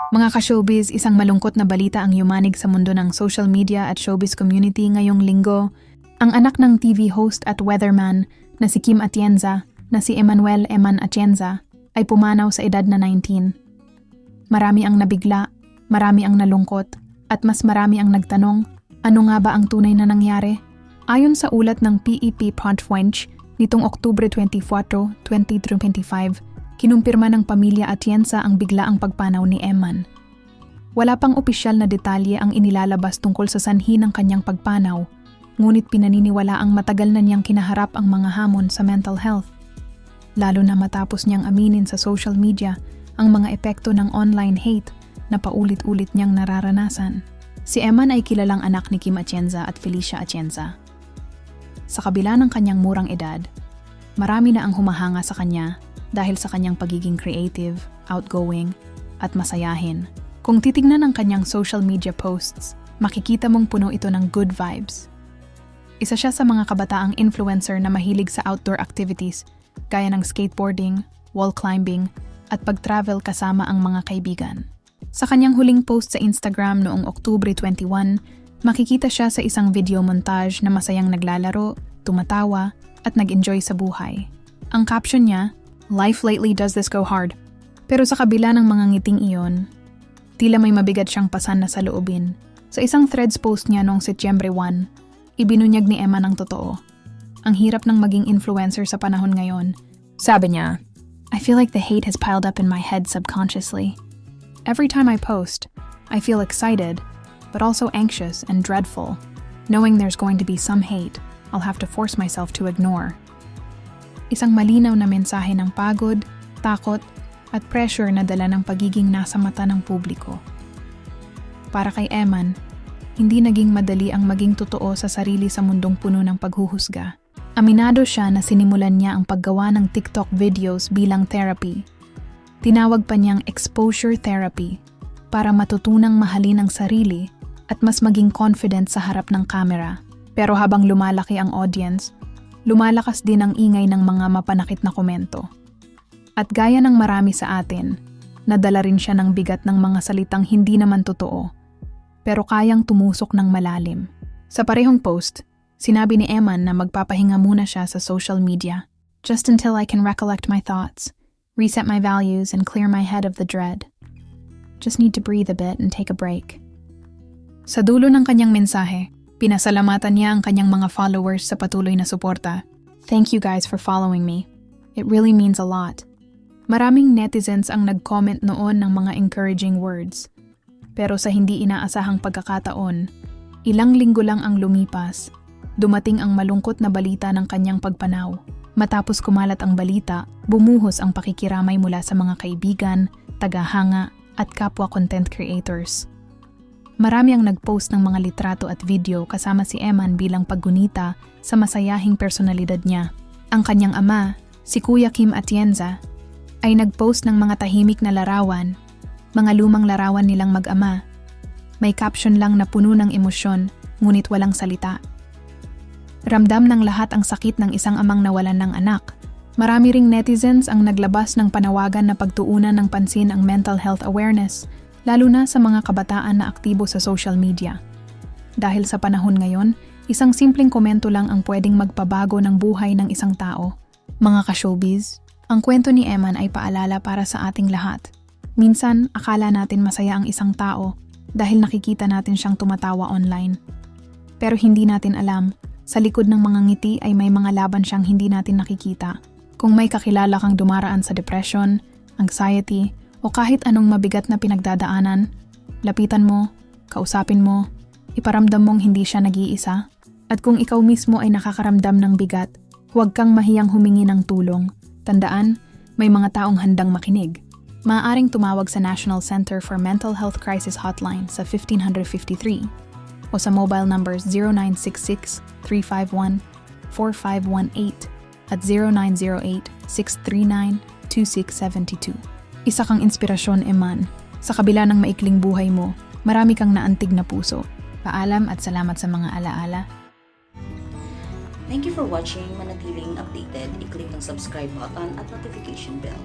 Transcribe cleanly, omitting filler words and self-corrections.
Mga ka-showbiz, isang malungkot na balita ang yumanig sa mundo ng social media at showbiz community ngayong linggo. Ang anak ng TV host at weatherman na si Kim Atienza, na si Emmanuel Eman Atienza, ay pumanaw sa edad na 19. Marami ang nabigla, marami ang nalungkot, at mas marami ang nagtanong, ano nga ba ang tunay na nangyari? Ayon sa ulat ng PEP Podfrench nitong Oktubre 24, 2025, kinumpirma ng pamilya Atienza ang biglaang pagpanaw ni Eman. Wala pang opisyal na detalye ang inilalabas tungkol sa sanhi ng kanyang pagpanaw, ngunit pinaniniwala ang matagal na niyang kinaharap ang mga hamon sa mental health. Lalo na matapos niyang aminin sa social media ang mga epekto ng online hate na paulit-ulit niyang nararanasan. Si Eman ay kilalang anak ni Kim Atienza at Felicia Atienza. Sa kabila ng kanyang murang edad, marami na ang humahanga sa kanya dahil sa kanyang pagiging creative, outgoing, at masayahin. Kung titignan ang kanyang social media posts, makikita mong puno ito ng good vibes. Isa siya sa mga kabataang influencer na mahilig sa outdoor activities gaya ng skateboarding, wall climbing, at pag-travel kasama ang mga kaibigan. Sa kanyang huling post sa Instagram noong Oktubre 21, makikita siya sa isang video montage na masayang naglalaro, tumatawa, at nag-enjoy sa buhay. Ang caption niya, "Life lately does this go hard." Pero sa kabila ng mga ngiting iyon, tila may mabigat siyang pasan na saloobin. Sa isang threads post niya noong Setyembre 1, ibinunyag ni Emma ng totoo. Ang hirap ng maging influencer sa panahon ngayon. Sabi niya, "I feel like the hate has piled up in my head subconsciously. Every time I post, I feel excited, but also anxious and dreadful, knowing there's going to be some hate I'll have to force myself to ignore." Isang malinaw na mensahe ng pagod, takot, at pressure na dala ng pagiging nasa mata ng publiko. Para kay Eman, hindi naging madali ang maging totoo sa sarili sa mundong puno ng paghuhusga. Aminado siya na sinimulan niya ang paggawa ng TikTok videos bilang therapy. Tinawag pa niyang exposure therapy para matutunang mahalin ang sarili at mas maging confident sa harap ng camera. Pero habang lumalaki ang audience, lumalakas din ang ingay ng mga mapanakit na komento. At gaya ng marami sa atin, nadala rin siya ng bigat ng mga salitang hindi naman totoo, pero kayang tumusok ng malalim. Sa parehong post, sinabi ni Eman na magpapahinga muna siya sa social media, "Just until I can recollect my thoughts, reset my values, and clear my head of the dread. Just need to breathe a bit and take a break." Sa dulo ng kanyang mensahe, pinasalamatan niya ang kanyang mga followers sa patuloy na suporta. "Thank you guys for following me. It really means a lot." Maraming netizens ang nag-comment noon ng mga encouraging words. Pero sa hindi inaasahang pagkakataon, ilang linggo lang ang lumipas, dumating ang malungkot na balita ng kanyang pagpanaw. Matapos kumalat ang balita, bumuhos ang pakikiramay mula sa mga kaibigan, tagahanga, at kapwa content creators. Marami ang nag-post ng mga litrato at video kasama si Eman bilang paggunita sa masayahing personalidad niya. Ang kanyang ama, si Kuya Kim Atienza, ay nag-post ng mga tahimik na larawan, mga lumang larawan nilang mag-ama. May caption lang na puno ng emosyon, ngunit walang salita. Ramdam ng lahat ang sakit ng isang amang nawalan ng anak. Marami ring netizens ang naglabas ng panawagan na pagtuunan ng pansin ang mental health awareness, lalo na sa mga kabataan na aktibo sa social media. Dahil sa panahon ngayon, isang simpleng komento lang ang pwedeng magpabago ng buhay ng isang tao. Mga ka-showbiz, ang kwento ni Eman ay paalala para sa ating lahat. Minsan, akala natin masaya ang isang tao dahil nakikita natin siyang tumatawa online. Pero hindi natin alam, sa likod ng mga ngiti ay may mga laban siyang hindi natin nakikita. Kung may kakilala kang dumaraan sa depression, anxiety, o kahit anong mabigat na pinagdadaanan, lapitan mo, kausapin mo, iparamdam mong hindi siya nag-iisa. At kung ikaw mismo ay nakakaramdam ng bigat, huwag kang mahiyang humingi ng tulong. Tandaan, may mga taong handang makinig. Maaaring tumawag sa National Center for Mental Health Crisis Hotline sa 1553 o sa mobile numbers 0966-351-4518 at 0908-639-2672. Isa kang inspirasyon, Eman. Sa kabila ng maikling buhay mo, marami kang naantig na puso. Paalam at salamat sa mga alaala. Thank you for watching. Manatiling updated, i-click ang subscribe button at notification bell.